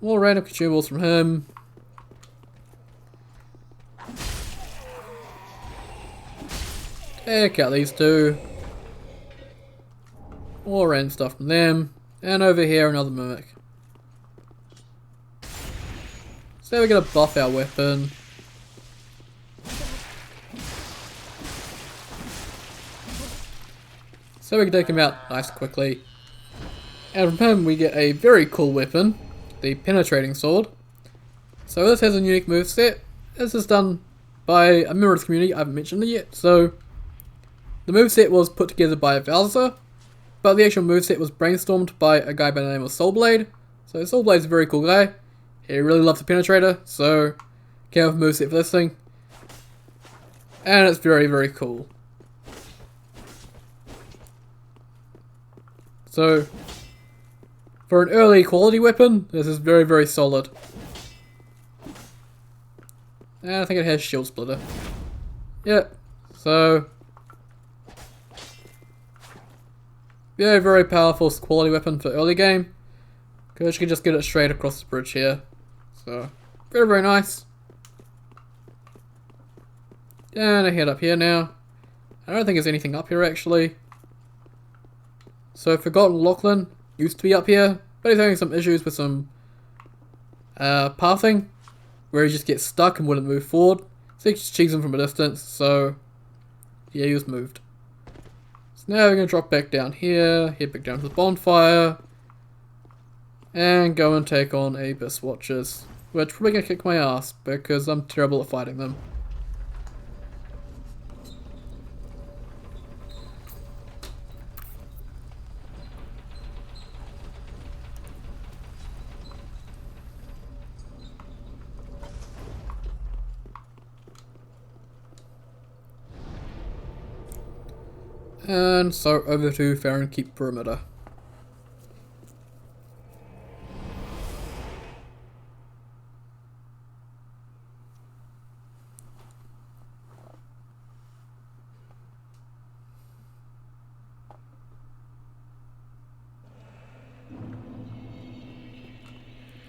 More random consumables from him. Take out these two. More random stuff from them. And over here another mimic. So we're gonna buff our weapon. So we can take him out nice quickly. And from him we get a very cool weapon, the Penetrating Sword. So this has a unique moveset. This is done by a member of the community, I haven't mentioned it yet. So the moveset was put together by Valza, but the actual moveset was brainstormed by a guy by the name of Soulblade. So Soulblade's a very cool guy. He really loves the Penetrator, so came up with a moveset for this thing. And it's very, very cool. So for an early quality weapon, this is very, very solid. And I think it has Shield Splitter. Yep. So very, very powerful quality weapon for early game. Because you can just get it straight across the bridge here. So very, very nice. And I head up here now. I don't think there's anything up here actually. So Forgotten Lachlan used to be up here, but he's having some issues with some pathing, where he just gets stuck and wouldn't move forward. So you just cheese him from a distance, so yeah, he was moved. So now we're going to drop back down here, head back down to the bonfire, and go and take on Abyss Watchers, which are probably going to kick my ass, because I'm terrible at fighting them. And so over to Farron Keep perimeter.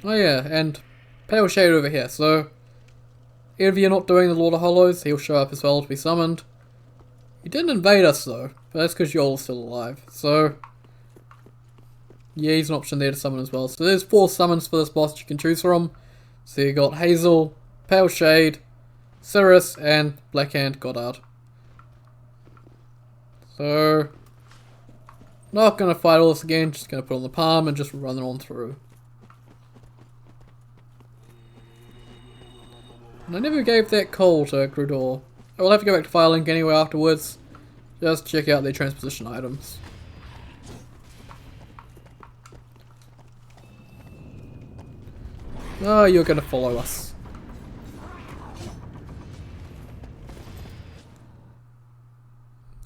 Oh yeah, and Pale Shade over here, so if you're not doing the Lord of Hollows, he'll show up as well to be summoned. He didn't invade us though, but that's because you're all still alive, so yeah, he's an option there to summon as well. So there's 4 summons for this boss you can choose from. So you got Hazel, Pale Shade, Cirrus, and Blackhand Goddard. So not gonna fight all this again, just gonna put on the palm and just run it on through. And I never gave that coal to Grudor. I will have to go back to Firelink anyway afterwards. Just check out their transposition items. Oh, you're gonna follow us.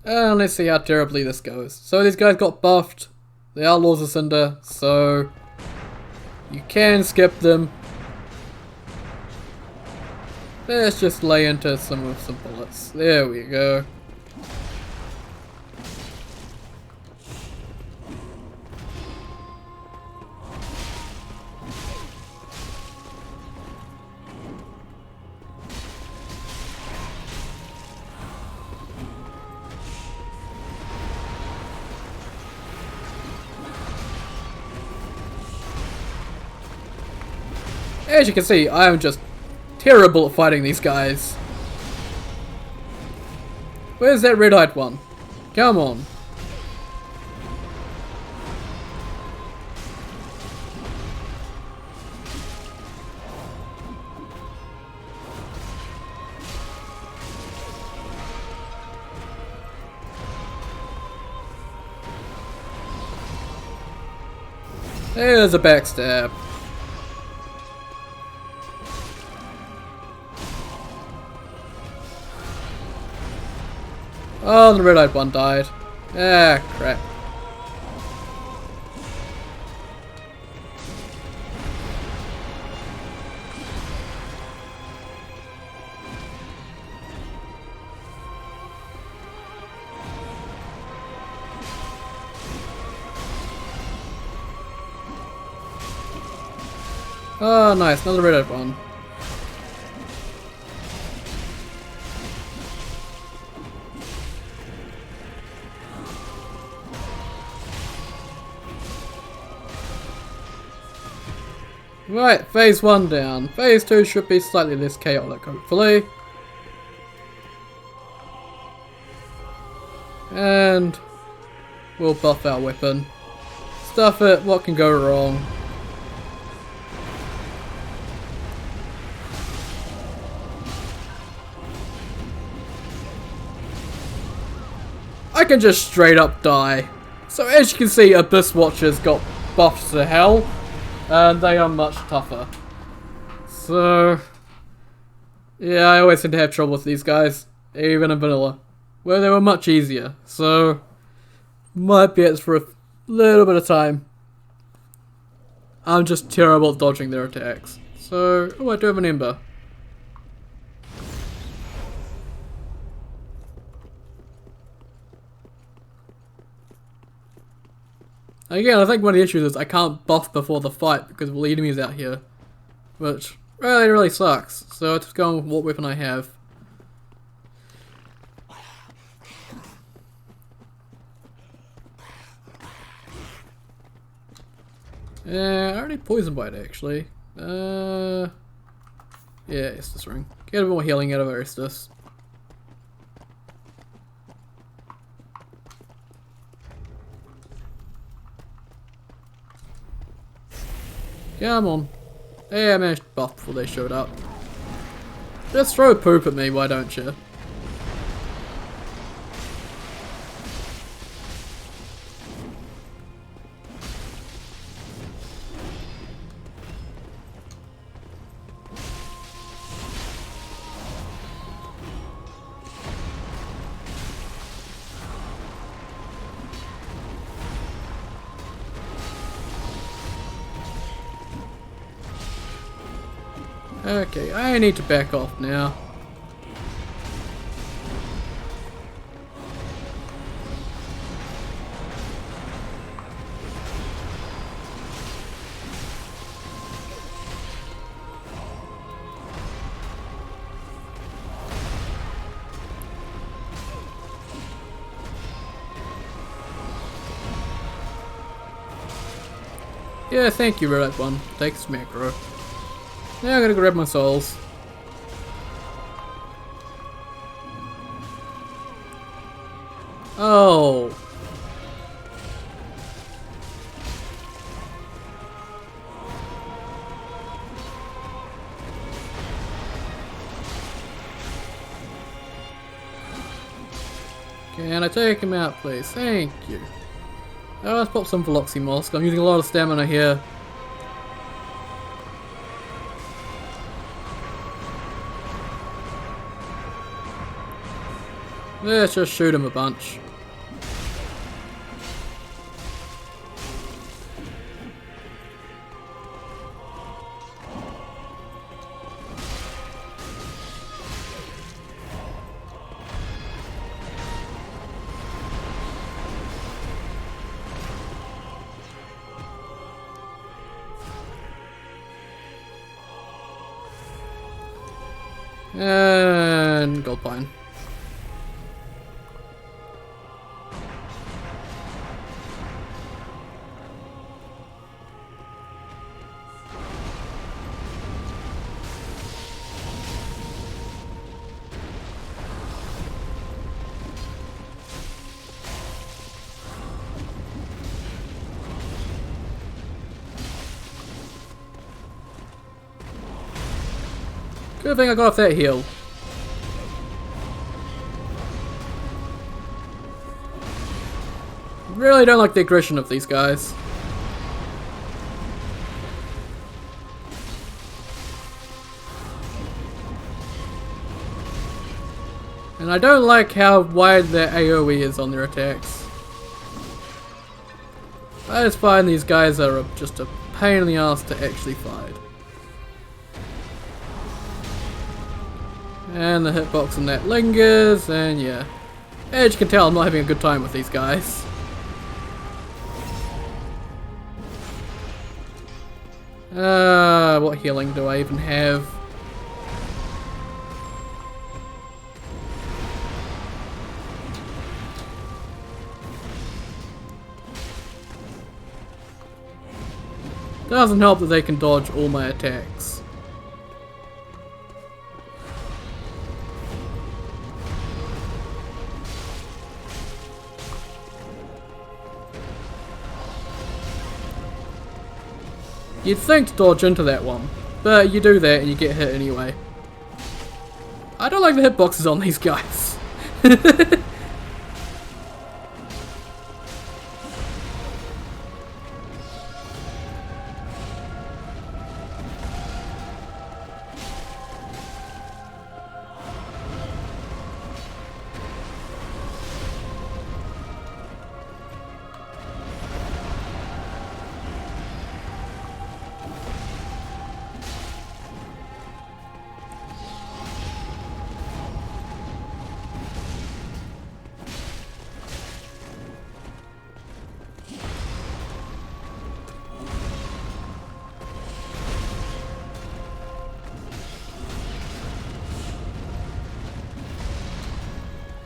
And let's see how terribly this goes. So these guys got buffed. They are Lords of Cinder, so you can skip them. Let's just lay into some bullets. There we go. As you can see, I am just terrible at fighting these guys. Where's that red-eyed one? Come on. There's a backstab. Oh, the red-eyed one died. Ah, crap. Oh, nice. Another red-eyed one. Right, phase 1 down. Phase 2 should be slightly less chaotic, hopefully. And we'll buff our weapon. Stuff it, what can go wrong? I can just straight up die. So as you can see, Abyss Watchers got buffed to hell. And they are much tougher. So yeah, I always seem to have trouble with these guys, even in vanilla, where they were much easier. So might be it for a little bit of time. I'm just terrible at dodging their attacks. So, oh, I do have an Ember. Again, I think one of the issues is I can't buff before the fight because of all the enemies out here. Which really sucks. So I'm just going with what weapon I have. Yeah, I already poisoned bite actually. Yeah, Estus Ring. Get a bit more healing out of our Estus. Come on. Hey, I managed to buff before they showed up. Just throw poop at me, why don't you? Okay, I need to back off now. Yeah, thank you, Red One. Thanks, macro. Now I'm gonna grab my souls. Oh. Can I take him out, please? Thank you. Oh, let's pop some Veloxy Mosk. I'm using a lot of stamina here. Let's just shoot him a bunch. And gold pine. Good thing I got off that heal. Really don't like the aggression of these guys. And I don't like how wide their AoE is on their attacks. I just find these guys are just a pain in the ass to actually fight. And the hitbox on that lingers, and yeah. As you can tell, I'm not having a good time with these guys. What healing do I even have? Doesn't help that they can dodge all my attacks. You'd think to dodge into that one, but you do that and you get hit anyway. I don't like the hitboxes on these guys.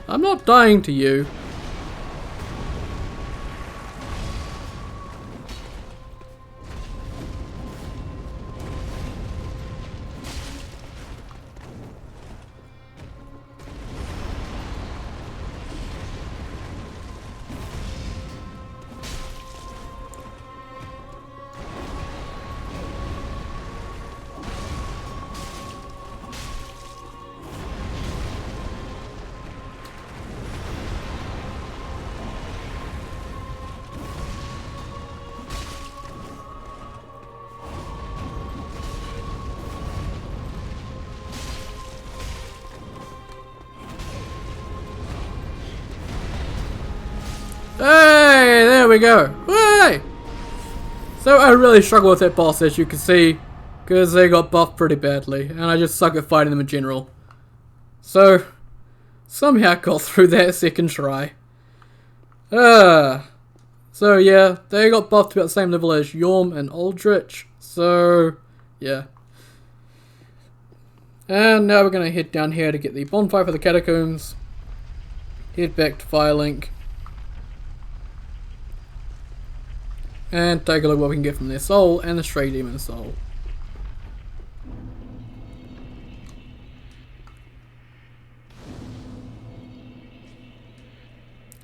I'm not dying to you. Hey, there we go. Hey! So I really struggle with that boss, as you can see, because they got buffed pretty badly, and I just suck at fighting them in general. So, somehow got through that second try. So yeah, they got buffed to about the same level as Yorm and Aldrich, so yeah. And now we're going to head down here to get the Bonfire for the Catacombs. Head back to Firelink. And take a look at what we can get from their soul and the Stray Demon soul.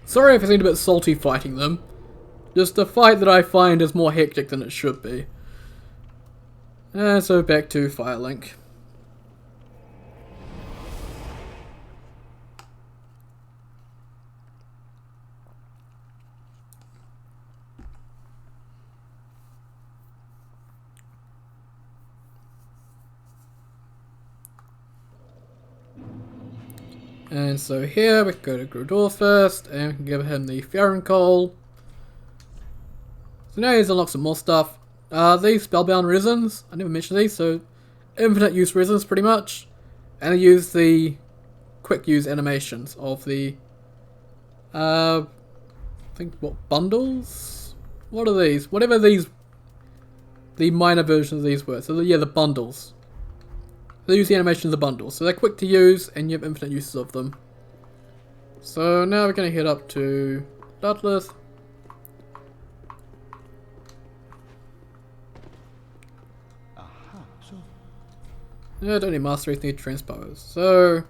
Sorry if I seemed a bit salty fighting them. Just a fight that I find is more hectic than it should be. And so back to Firelink. And so here we can go to Grudor first, and we can give him the Farron Coal. So now he's unlocked some more stuff. These Spellbound Resins, I never mentioned these, so infinite use resins pretty much. And I use the quick use animations of the, I think what, bundles? What are these? Whatever these, the minor versions of these were. So yeah, the bundles. They use the animations of the bundles, so they're quick to use and you have infinite uses of them. So now we're going to head up to Ludleth. Yeah, don't need mastery, need transpose. So,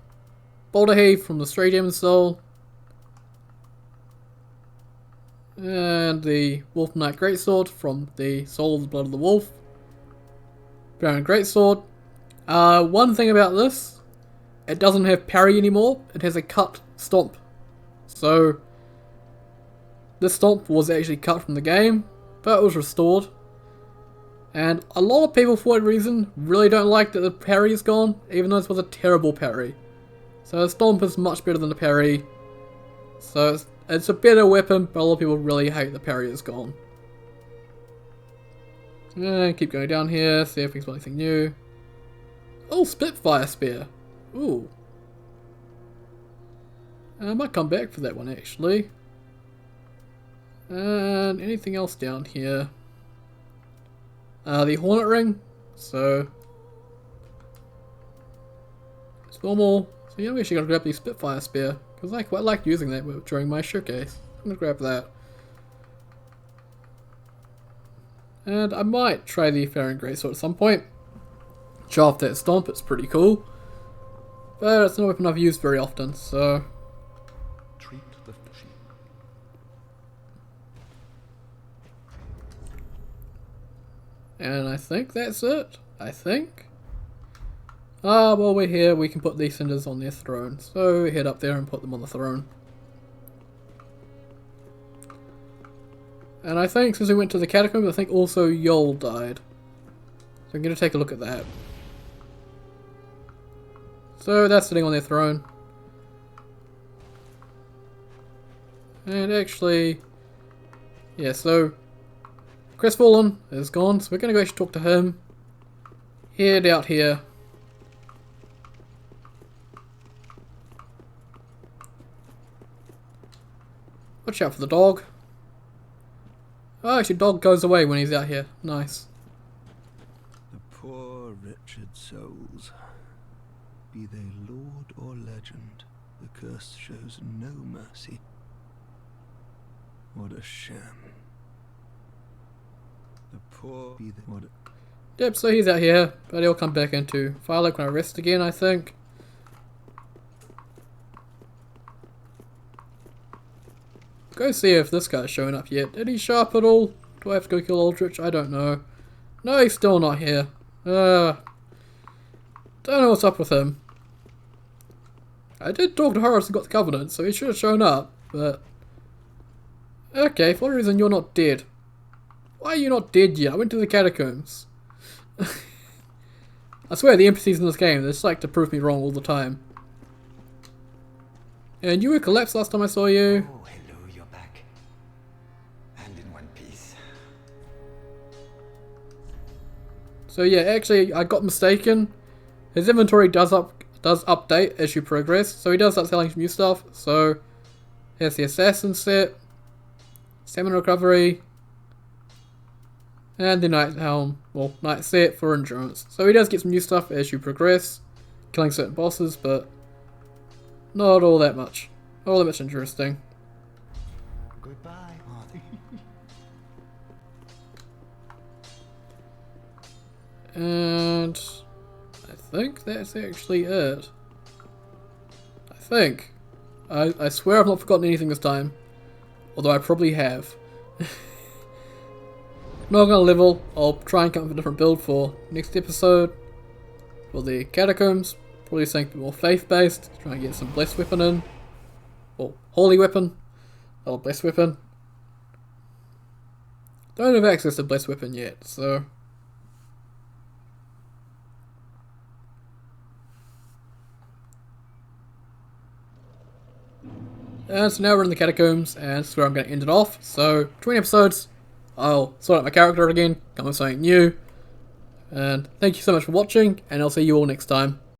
Boulder Heave from the Stray Demon Soul. And the Wolf Knight Greatsword from the Soul of the Blood of the Wolf. Baron Greatsword. One thing about this, it doesn't have parry anymore, it has a cut stomp. So, this stomp was actually cut from the game, but it was restored. And a lot of people, for whatever reason, really don't like that the parry is gone, even though this was a terrible parry. So the stomp is much better than the parry. So it's a better weapon, but a lot of people really hate the parry is gone. And keep going down here, see if we can find anything new. Oh, Spitfire Spear. Ooh. I might come back for that one actually. And anything else down here? The Hornet Ring. So it's normal. So yeah, we actually gotta grab the Spitfire Spear because I quite like using that during my showcase. I'm gonna grab that. And I might try the Farron Greatsword at some point. Show off that stomp, it's pretty cool. But it's not a weapon I've used very often, so. Treat the sheep. And I think that's it. I think. While we're here, we can put these Cinders on their throne. So we head up there and put them on the throne. And I think since we went to the Catacombs, I think also Yol died. So I'm going to take a look at that. So that's sitting on their throne. And actually, yeah, so Crestfallen is gone, so we're going to go actually talk to him. Head out here. Watch out for the dog. Oh, actually dog goes away when he's out here. Nice. The poor wretched souls. Be they lord or legend, the curse shows no mercy. What a sham. The poor be they what a... Yep, so he's out here, but he'll come back into Firelink when I rest again, I think. Go see if this guy's showing up yet. Did he show up at all? Do I have to go kill Aldrich? I don't know. No, he's still not here. Don't know what's up with him. I did talk to Horus and got the Covenant, so he should have shown up, but... Okay, for whatever reason you're not dead. Why are you not dead yet? I went to the Catacombs. I swear the NPCs in this game, they just like to prove me wrong all the time. And you were collapsed last time I saw you. Oh, hello, you're back. And in one piece. So yeah, actually I got mistaken. His inventory does update as you progress, so he does start selling some new stuff. So here's the Assassin set, Stamina Recovery, and the Knight Helm, well, Knight set for Endurance. So he does get some new stuff as you progress, killing certain bosses, but not all that much. Not all that much interesting. Goodbye. And I think that's actually it. I think. I swear I've not forgotten anything this time. Although I probably have. Not gonna level. I'll try and come up with a different build for next episode. For the Catacombs. Probably something more faith-based. Try and get some blessed weapon in. Or holy weapon. Or blessed weapon. Don't have access to blessed weapon yet, so... And so now we're in the Catacombs, and this is where I'm going to end it off. So, 20 episodes, I'll sort out my character again, come with something new. And thank you so much for watching, and I'll see you all next time.